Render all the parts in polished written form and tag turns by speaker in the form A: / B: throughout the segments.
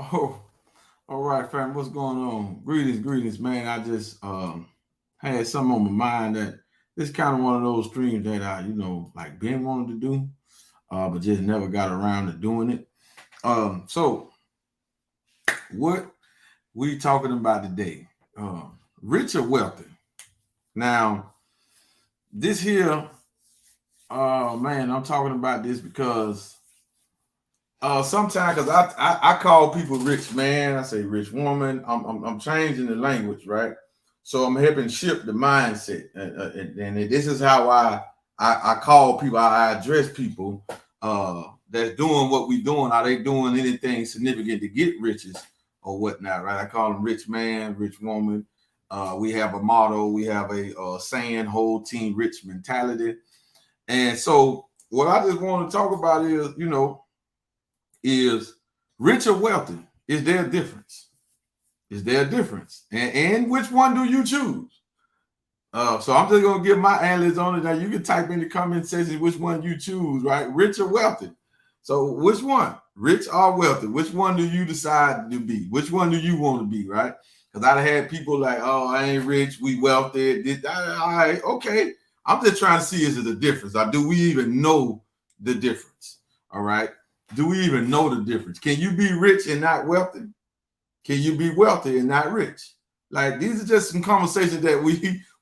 A: Oh, all right, fam. What's going on? Greetings, man. I just had something on my mind that this kind of one of those streams that I, like been wanting to do, but just never got around to doing it. So what we talking about today? Rich or wealthy? Now, this here, man, I'm talking about this because sometimes because I call people rich man, I say rich woman. I'm changing the language, right? So I'm helping shift the mindset, and this is how I call people. I address people that's doing what we doing. Are they doing anything significant to get riches or whatnot? Right? I call them rich man, rich woman. We have a motto. We have a saying: "Whole team rich mentality." And so, what I just want to talk about is, is rich or wealthy? Is there a difference? Is there a difference? And which one do you choose? So I'm just gonna give my analysis on it. Now you can type in the comment section which one you choose, right? Rich or wealthy. So which one? Rich or wealthy? Which one do you decide to be? Which one do you want to be, right? Because I've had people like, oh, I ain't rich, we wealthy. All right, okay. I'm just trying to see is it a difference? Or do we even know the difference? All right. Do we even know the difference? Can you be rich and not wealthy? Can you be wealthy and not rich? Like these are just some conversations that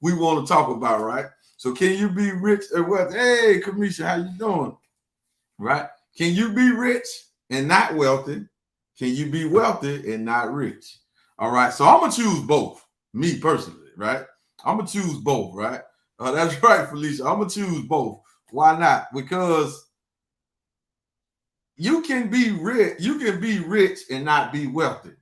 A: we want to talk about, right? So can you be rich or wealthy? Hey, Kamisha, how you doing? Right? Can you be rich and not wealthy? Can you be wealthy and not rich? All right. So I'm gonna choose both. Me personally, right? I'm gonna choose both, right? That's right, Felicia. I'm gonna choose both. Why not? Because you can be rich and not be wealthy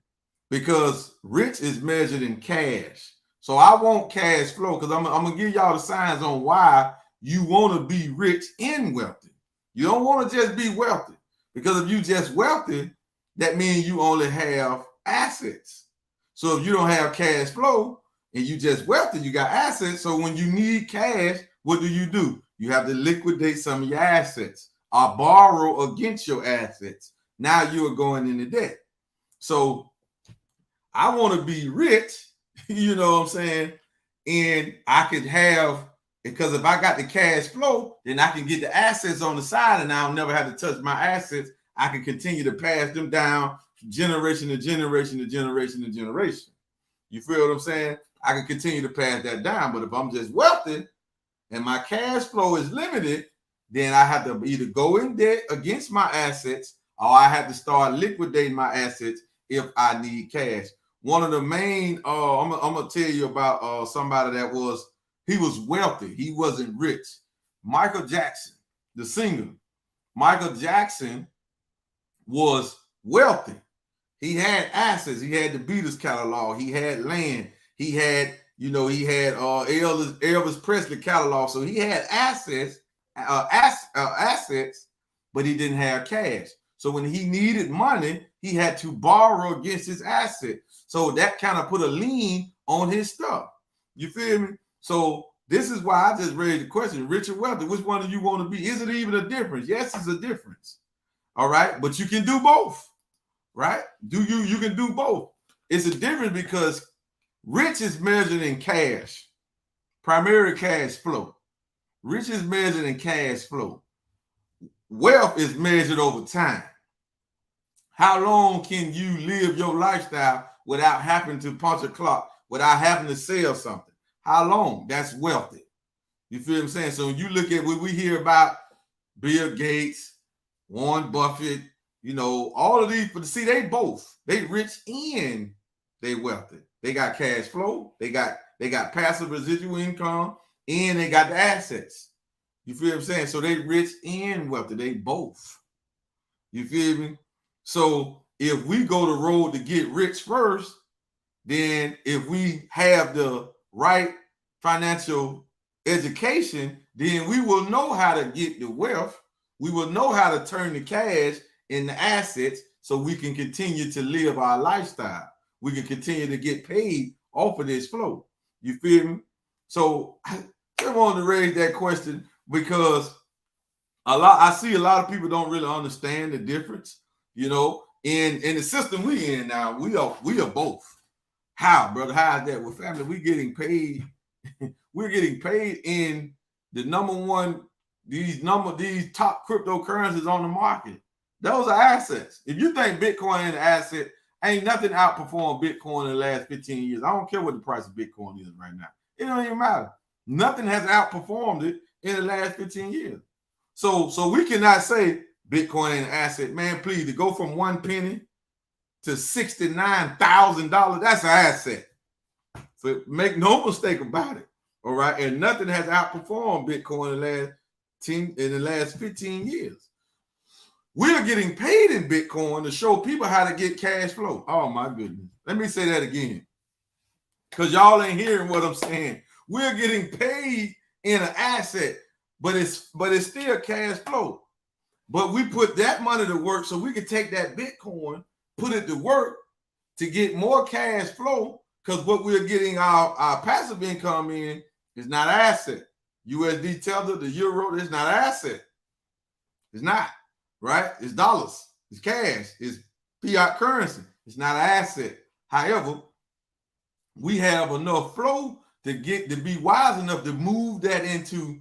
A: because rich is measured in cash. So I want cash flow because I'm gonna give y'all the signs on why you want to be rich and wealthy. You don't want to just be wealthy because if you just wealthy, that means you only have assets. So if you don't have cash flow and you just wealthy, you got assets. So when you need cash, what do? You have to liquidate some of your assets or borrow against your assets. Now you are going into debt. So I want to be rich, you know what I'm saying? And I could have, because if I got the cash flow, then I can get the assets on the side and I'll never have to touch my assets. I can continue to pass them down generation to generation to generation to generation. You feel what I'm saying? I can continue to pass that down. But if I'm just wealthy and my cash flow is limited, then I have to either go in debt against my assets or I have to start liquidating my assets if I need cash. One of the main, I'm gonna tell you about somebody that he was wealthy. He wasn't rich. Michael Jackson, the singer. Michael Jackson was wealthy. He had assets. He had the Beatles catalog. He had land. He had, Elvis Presley catalog. So he had assets, assets, but he didn't have cash. So when he needed money, he had to borrow against his asset. So that kind of put a lien on his stuff. You feel me? So this is why I just raised the question: rich or wealthy, which one do you want to be? Is it even a difference? Yes, it's a difference. All right, but you can do both, right? You can do both. It's a difference because rich is measured in cash, primary cash flow. Rich is measured in cash flow. Wealth is measured over time. How long can you live your lifestyle without having to punch a clock, without having to sell something? How long? That's wealthy. You feel what I'm saying? So when you look at what we hear about Bill Gates, Warren Buffett, all of these, but see, they rich and they wealthy. They got cash flow, they got passive residual income, and they got the assets. You feel what I'm saying? So they rich and wealthy. They both. You feel me? So if we go the road to get rich first, then if we have the right financial education, then we will know how to get the wealth. We will know how to turn the cash into assets so we can continue to live our lifestyle. We can continue to get paid off of this flow. You feel me? So I just wanted to raise that question because I see a lot of people don't really understand the difference, in the system we in now, we are both. How, brother? How is that? Well, family, we're getting paid. We're getting paid in the number one, these top cryptocurrencies on the market. Those are assets. If you think Bitcoin is an asset, ain't nothing outperformed Bitcoin in the last 15 years. I don't care what the price of Bitcoin is right now. It don't even matter. Nothing has outperformed it in the last 15 years. So we cannot say Bitcoin ain't an asset. Man, please, to go from 1 penny to $69,000, that's an asset. So make no mistake about it. All right. And nothing has outperformed Bitcoin in the last 15 years. We're getting paid in Bitcoin to show people how to get cash flow. Oh my goodness. Let me say that again, because y'all ain't hearing what I'm saying. We're getting paid in an asset, but it's still cash flow. But we put that money to work so we can take that Bitcoin, put it to work to get more cash flow, because what we're getting our passive income in is not an asset. USD Tether, the euro, is not an asset. It's not, right? It's dollars. It's cash. It's fiat currency. It's not an asset. However, we have enough flow to be wise enough to move that into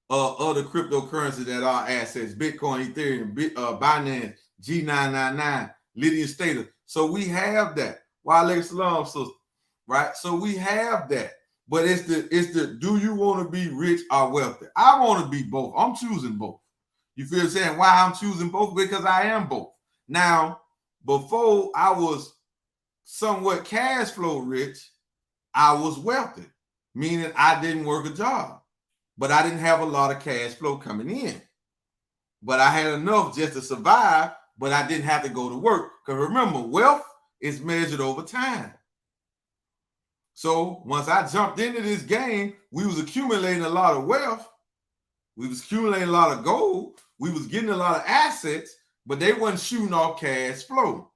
A: other cryptocurrencies that are assets: Bitcoin, Ethereum, Binance, G999, Lydian Stater. So we have that. Wale Salam, sister, right? So we have that. But it's the do you want to be rich or wealthy? I want to be both. I'm choosing both. You feel what I'm saying? Why I'm choosing both? Because I am both. Now, before I was somewhat cash flow rich, I was wealthy, meaning I didn't work a job, but I didn't have a lot of cash flow coming in. But I had enough just to survive, but I didn't have to go to work. Because remember, wealth is measured over time. So once I jumped into this game, we was accumulating a lot of wealth. We was accumulating a lot of gold. We was getting a lot of assets, but they wasn't shooting off cash flow.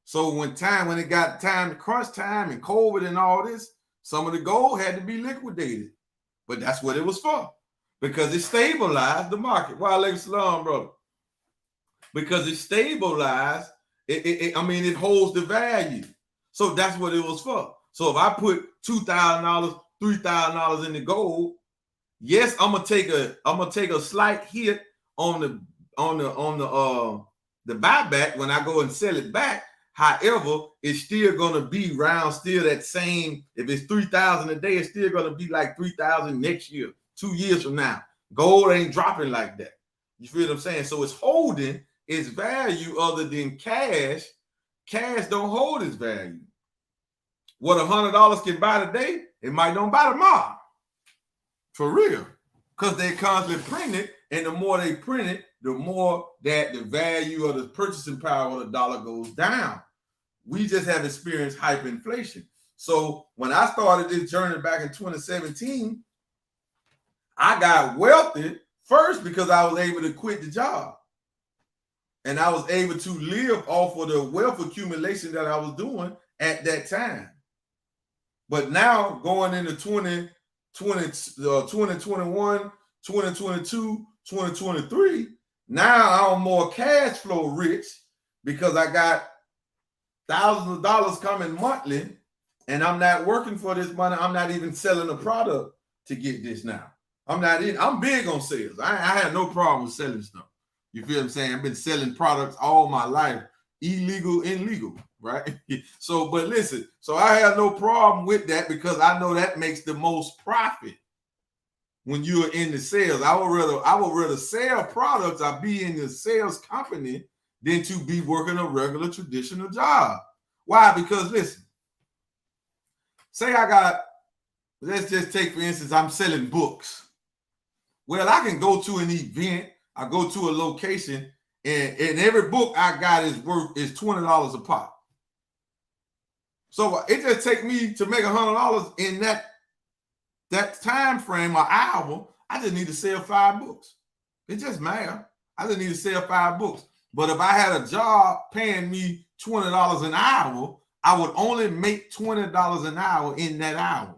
A: So when it got time to crunch time and COVID and all this, some of the gold had to be liquidated. But that's what it was for, because it stabilized the market. Why, Alaikum Salam, brother? Because it stabilized, it holds the value. So that's what it was for. So if I put $2,000, $3,000 in the gold, yes, I'm gonna take a slight hit on the buyback when I go and sell it back. However, it's still gonna be around still that same. If it's 3,000 a day, it's still gonna be like 3,000 next year, 2 years from now. Gold ain't dropping like that. You feel what I'm saying? So it's holding its value other than cash. Cash don't hold its value. What $100 can buy today, it might don't buy tomorrow. For real. Because they constantly print it, and the more they print it, the more that the value of the purchasing power of the dollar goes down. We just have experienced hyperinflation. So when I started this journey back in 2017, I got wealthy first because I was able to quit the job. And I was able to live off of the wealth accumulation that I was doing at that time. But now going into 2021, 2022, 2023, now I'm more cash flow rich because I got thousands of dollars coming monthly, and I'm not working for this money. I'm not even selling a product to get this now. I'm big on sales. I have no problem with selling stuff. You feel what I'm saying? I've been selling products all my life, illegal and legal, right? So, but listen, so I have no problem with that because I know that makes the most profit when you're in the sales. I would rather sell products or be in the sales company than to be working a regular traditional job. Why? Because listen, say let's just take, for instance, I'm selling books. Well, I can go to an event, I go to a location, and every book I got is $20 a pop. So it just takes me to make $100 in that time frame or hour. I just need to sell 5 books. It just matters. I just need to sell 5 books. But if I had a job paying me $20 an hour, I would only make $20 an hour in that hour.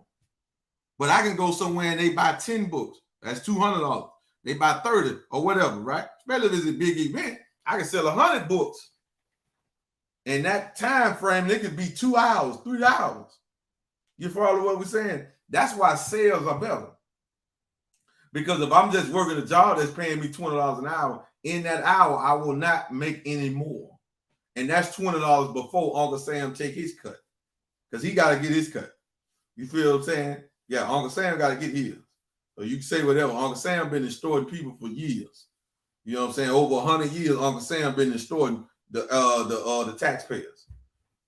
A: But I can go somewhere and they buy 10 books. That's $200. They buy 30 or whatever, right? Especially if it's a big event, I can sell 100 books And that time frame, it could be 2 hours, 3 hours. You follow what we're saying? That's why sales are better. Because if I'm just working a job that's paying me $20 an hour, in that hour, I will not make any more. And that's $20 before Uncle Sam take his cut. Because he got to get his cut. You feel what I'm saying? Yeah, Uncle Sam got to get his. So you can say whatever. Uncle Sam been extorting people for years. You know what I'm saying? Over 100 years, Uncle Sam been extorting the taxpayers.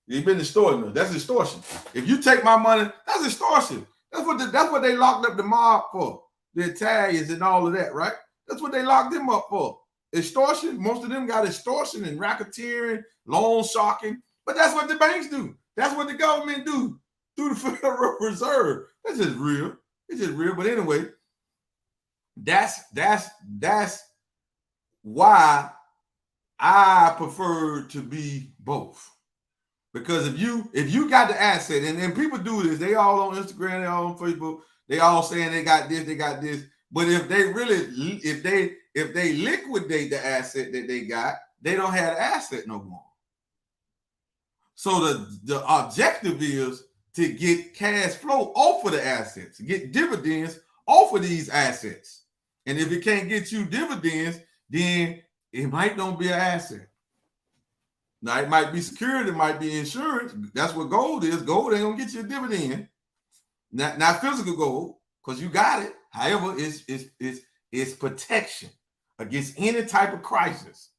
A: He's been extorting them. That's extortion. If you take my money, that's extortion. That's what they locked up the mob for. The Italians and all of that, right? That's what they locked them up for. Extortion. Most of them got extortion and racketeering, loan sharking. But that's what the banks do. That's what the government do through the Federal Reserve. That's just real. It's just real. But anyway, that's why I prefer to be both. Because if you got the asset, and people do this, they all on Instagram, they all on Facebook, they all saying they got this, they got this. But if they liquidate the asset that they got, they don't have the asset no more. So the objective is to get cash flow off of the assets, get dividends off of these assets. And if it can't get you dividends, then it might not be an asset. Now, it might be security, it might be insurance. That's what gold is. Gold ain't gonna get you a dividend. Not physical gold, because you got it. However, it's protection against any type of crisis.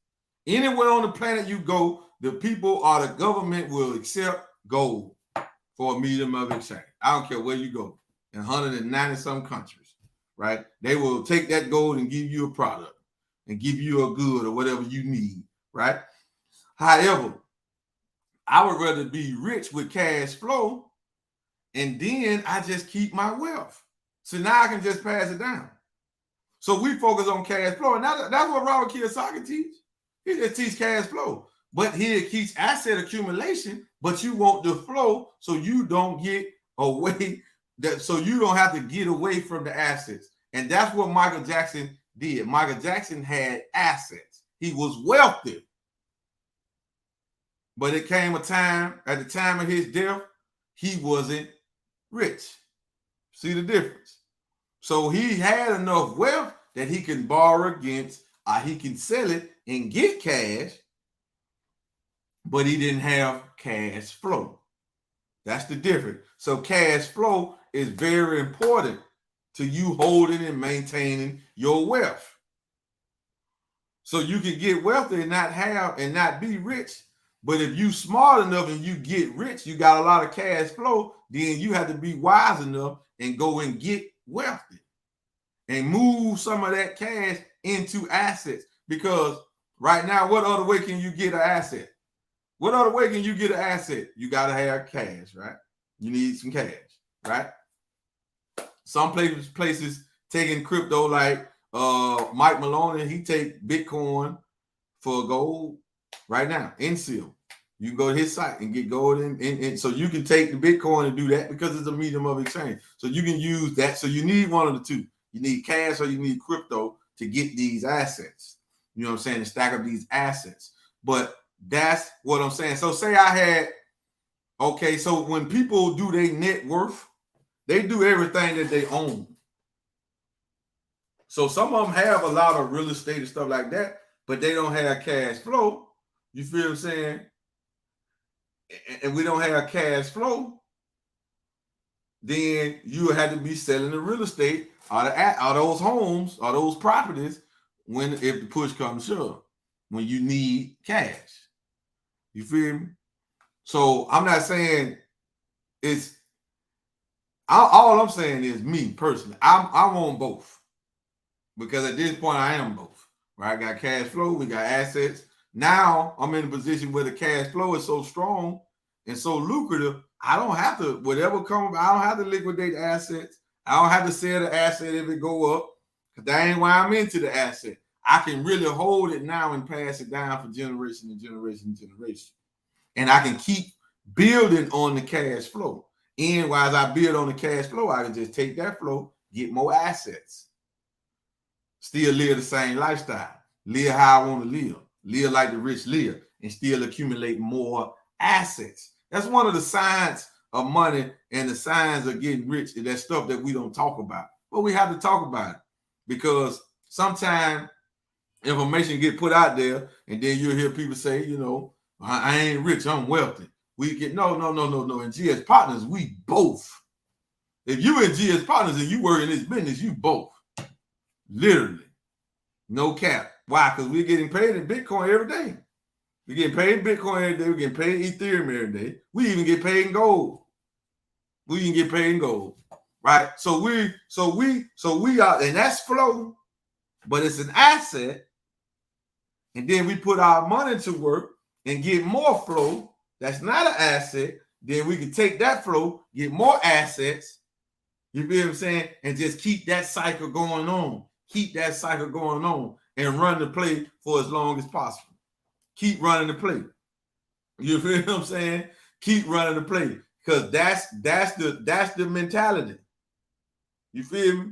A: Anywhere on the planet you go, the people or the government will accept gold for a medium of exchange. I don't care where you go. In 190 some countries, right? They will take that gold and give you a product and give you a good or whatever you need, right? However, I would rather be rich with cash flow, and then I just keep my wealth. So now I can just pass it down. So we focus on cash flow, and that's what Robert Kiyosaki teach. He just teach cash flow, but he teach asset accumulation. But you want the flow, so you don't get away. So you don't have to get away from the assets, and that's what Michael Jackson did. Michael Jackson had assets. He was wealthy. But it came a time, at the time of his death, he wasn't rich. See the difference? So he had enough wealth that he can borrow against, or he can sell it and get cash, but he didn't have cash flow. That's the difference. So cash flow is very important to you holding and maintaining your wealth. So you can get wealthy and not have and not be rich. But if you smart enough and you get rich, you got a lot of cash flow, then you have to be wise enough and go and get wealthy and move some of that cash into assets. Because right now, what other way can you get an asset? What other way can you get an asset? You got to have cash, right? You need some cash, right? Some places taking crypto, like Mike Maloney, he take Bitcoin for gold right now in seal. You can go to his site and get gold, and so you can take the Bitcoin and do that because it's a medium of exchange. So you can use that. So you need one of the two. You need cash or you need crypto to get these assets. You know what I'm saying? To stack up these assets. But that's what I'm saying. So say I had, okay, so when people do their net worth, they do everything that they own. So some of them have a lot of real estate and stuff like that, but they don't have cash flow. You feel what I'm saying? And we don't have cash flow, then you have to be selling the real estate or those homes or those properties if the push comes to shove, when you need cash. You feel me? So I'm not saying it's all I'm saying is me personally. I want both, because at this point I am both. Right? I got cash flow, we got assets. Now I'm in a position where the cash flow is so strong and so lucrative. I don't have to, whatever comes, I don't have to liquidate assets. I don't have to sell the asset if it go up, because that ain't why I'm into the asset. I can really hold it now and pass it down for generation to generation and generation. And I can keep building on the cash flow. And while I build on the cash flow, I can just take that flow, get more assets, still live the same lifestyle, live how I want to live like the rich live. and still accumulate more assets. That's one of the signs of money and the signs of getting rich. And that stuff that we don't talk about, but we have to talk about it, because sometimes information get put out there, and then you'll hear people say, you know, I ain't rich, I'm wealthy. We get no. In GS Partners, we both. If you in GS Partners and you work in this business, you both. Literally. No cap. Why? Because we're getting paid in Bitcoin every day. We're getting paid in Bitcoin every day. We're getting paid in Ethereum every day. We even get paid in gold. Right? So we are, and that's flow, but it's an asset. And then we put our money to work and get more flow. That's not an asset. Then we can take that flow, get more assets. You feel what I'm saying? And just keep that cycle going on. And run the play for as long as possible. Keep running the play. You feel what I'm saying? Keep running the play. Because that's the mentality. You feel me?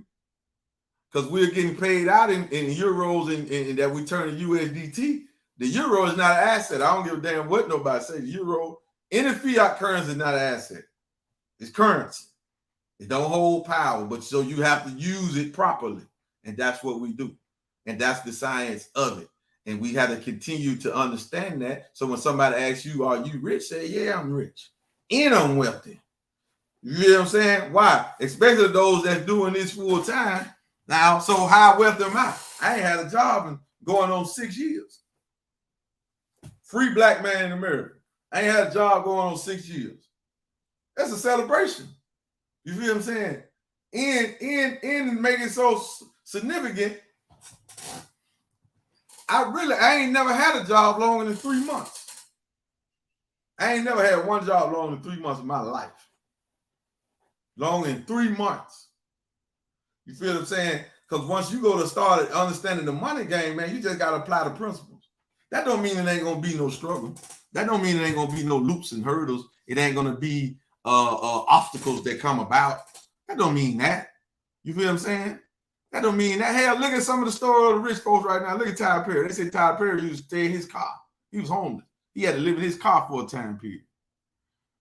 A: Because we're getting paid out in euros and that we turn to USDT. The euro is not an asset. I don't give a damn what nobody says. The euro, any fiat currency is not an asset. It's currency. It don't hold power, but so you have to use it properly. And that's what we do. And that's the science of it. And we have to continue to understand that. So when somebody asks you, are you rich? Say, yeah, I'm rich. And I'm wealthy. You know what I'm saying? Why? Especially those that's doing this full time. Now, so how wealthy am I? I ain't had a job in going on 6 years. Free black man in America. I ain't had a job going on 6 years. That's a celebration. You feel what I'm saying? In making it so significant, I ain't never had a job longer than 3 months. I ain't never had one job longer than 3 months of my life. Longer than 3 months. You feel what I'm saying? Because once you go to start understanding the money game, man, you just got to apply the principles. That don't mean it ain't going to be no struggle. That don't mean it ain't going to be no loops and hurdles. It ain't going to be obstacles that come about. That don't mean that. You feel what I'm saying? That don't mean that. Hell, look at some of the story of the rich folks right now. Look at Tyler Perry. They say Tyler Perry used to stay in his car. He was homeless. He had to live in his car for a time period.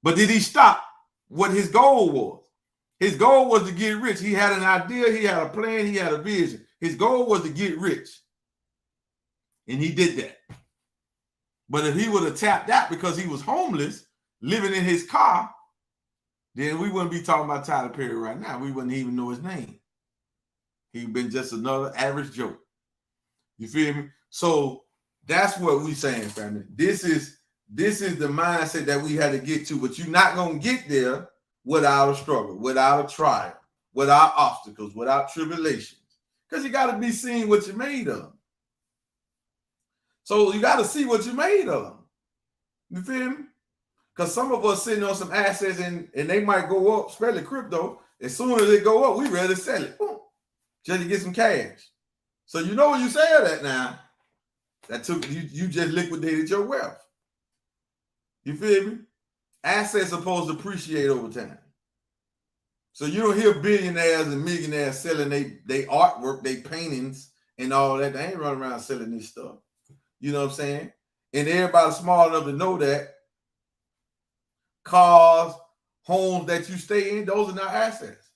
A: But did he stop what his goal was? His goal was to get rich. He had an idea. He had a plan. He had a vision. His goal was to get rich. And he did that. But if he would have tapped out because he was homeless, living in his car, then we wouldn't be talking about Tyler Perry right now. We wouldn't even know his name. He'd been just another average Joe. You feel me? So that's what we saying, family. This is the mindset that we had to get to, but you're not going to get there without a struggle, without a trial, without obstacles, without tribulations. Because you got to be seeing what you're made of. So you got to see what you're made of. You feel me? Because some of us sitting on some assets and they might go up, especially crypto. As soon as they go up, we ready to sell it. Boom. Just to get some cash. So you know when you sell that now, that took you just liquidated your wealth. You feel me? Assets supposed to appreciate over time. So you don't hear billionaires and millionaires selling they artwork, they paintings and all that. They ain't running around selling this stuff. You know what I'm saying? And everybody's smart enough to know that cars, homes that you stay in, those are not assets.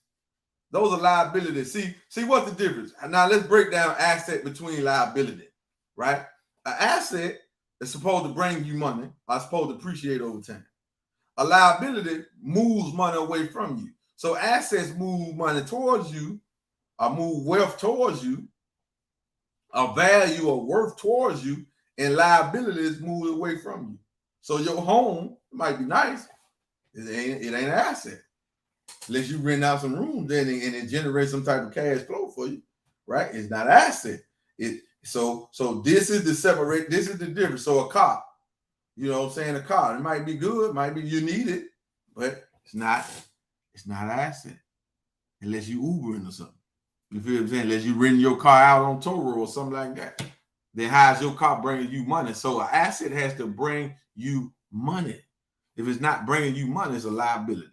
A: Those are liabilities. See what's the difference? Now let's break down asset between liability, right? An asset is supposed to bring you money, or supposed to appreciate over time. A liability moves money away from you. So assets move money towards you, or move wealth towards you, or value or worth towards you, and liabilities move away from you. So your home might be nice. It ain't an asset. Unless you rent out some rooms then and it generates some type of cash flow for you, right? It's not an asset. So this is the separate, this is the difference. So a car, you know what I'm saying? A car, it might be good, might be you need it, but it's not an asset. Unless you Ubering or something. You feel what I'm saying? Unless you rent your car out on Toro or something like that. Then how's your car bringing you money? So an asset has to bring you money. If it's not bringing you money, it's a liability.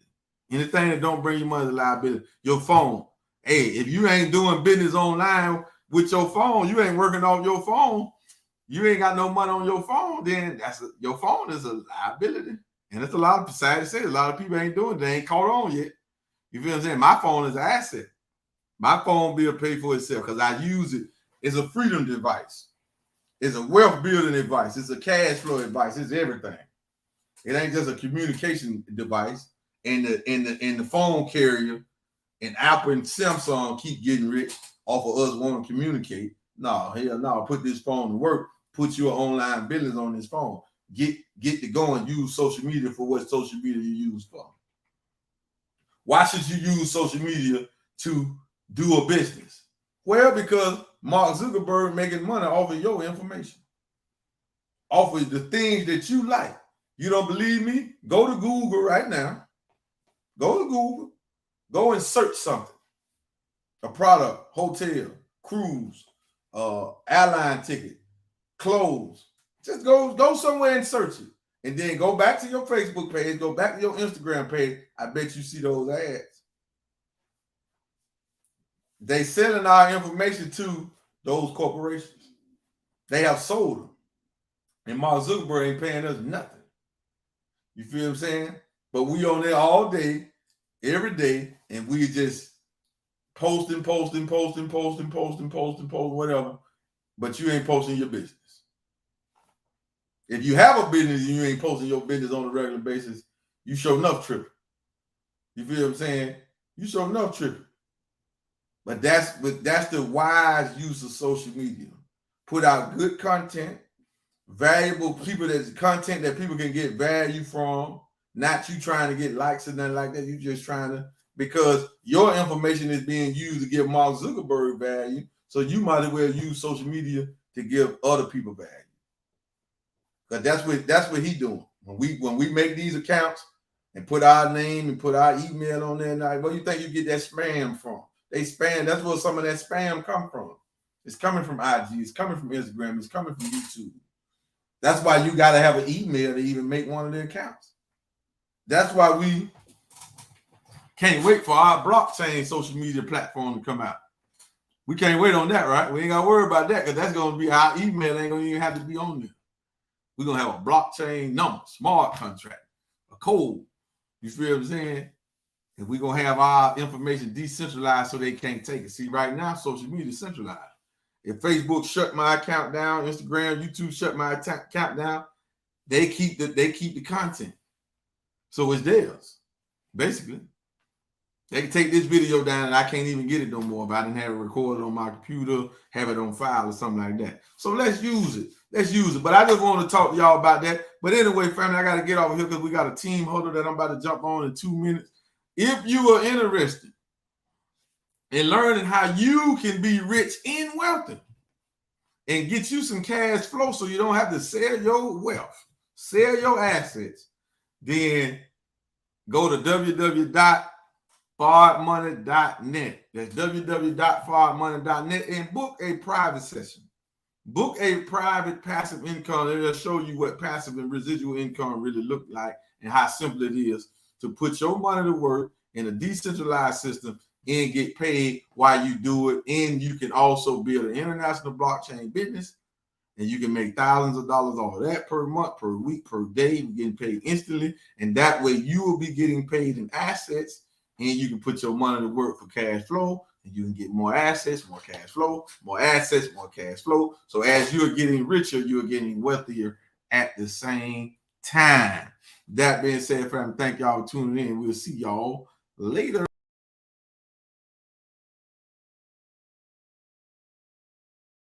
A: Anything that don't bring you money is a liability. Your phone. Hey, if you ain't doing business online with your phone, you ain't working off your phone, you ain't got no money on your phone, then your phone is a liability. And it's a lot of, sad to say, a lot of people ain't doing it. They ain't caught on yet. You feel what I'm saying? My phone is an asset. My phone bill pay for itself because I use it. It's a freedom device. It's a wealth building device. It's a cash flow device. It's everything. It ain't just a communication device. And the phone carrier and Apple and Samsung keep getting rich off of us wanting to communicate. No, hell no. Put this phone to work. Put your online business on this phone. Get to go and use social media for what social media you use for. Why should you use social media to do a business? Well, because Mark Zuckerberg making money off of your information, off of the things that you like. You don't believe me? Go to Google right now. Go to Google. Go and search something. A product, hotel, cruise, airline ticket, clothes. Just go somewhere and search it. And then go back to your Facebook page, go back to your Instagram page. I bet you see those ads. They selling our information to those corporations. They have sold them. And Mark Zuckerberg ain't paying us nothing. You feel what I'm saying? But we on there all day, every day, and we just posting, whatever. But you ain't posting your business. If you have a business and you ain't posting your business on a regular basis, you show enough tripping. You feel what I'm saying? You show enough tripping. But that's the wise use of social media. Put out good content, valuable people, that's content that people can get value from. Not you trying to get likes or nothing like that. You just trying to, because your information is being used to give Mark Zuckerberg value. So you might as well use social media to give other people value. Because that's what he doing. When we make these accounts and put our name and put our email on there, and where you think you get that spam from? They spam. That's where some of that spam come from. It's coming from IG. It's coming from Instagram. It's coming from YouTube. That's why you got to have an email to even make one of the accounts. That's why we can't wait for our blockchain social media platform to come out. We can't wait on that, right? We ain't got to worry about that because that's going to be our email. Ain't going to even have to be on there. We're going to have a blockchain number, smart contract, a code. You feel what I'm saying? And we're going to have our information decentralized so they can't take it. See, right now, social media is centralized. If Facebook shut my account down, Instagram, YouTube shut my account down, they keep the content. So it's theirs, basically. They can take this video down and I can't even get it no more if I didn't have it recorded on my computer, have it on file or something like that. So let's use it. Let's use it. But I just want to talk to y'all about that. But anyway, family, I got to get over here because we got a team huddle that I'm about to jump on in 2 minutes. If you are interested in learning how you can be rich and wealthy and get you some cash flow so you don't have to sell your wealth, sell your assets, then go to www.forwardmoney.net. That's www.forwardmoney.net and book a private session. Book a private passive income. It'll show you what passive and residual income really look like and how simple it is to put your money to work in a decentralized system and get paid while you do it. And you can also build an international blockchain business and you can make thousands of dollars off of that per month, per week, per day. You're getting paid instantly. And that way you will be getting paid in assets and you can put your money to work for cash flow. And you can get more assets, more cash flow, more assets, more cash flow. So as you're getting richer, you're getting wealthier at the same time. That being said, family, thank y'all for tuning in. We'll see y'all later.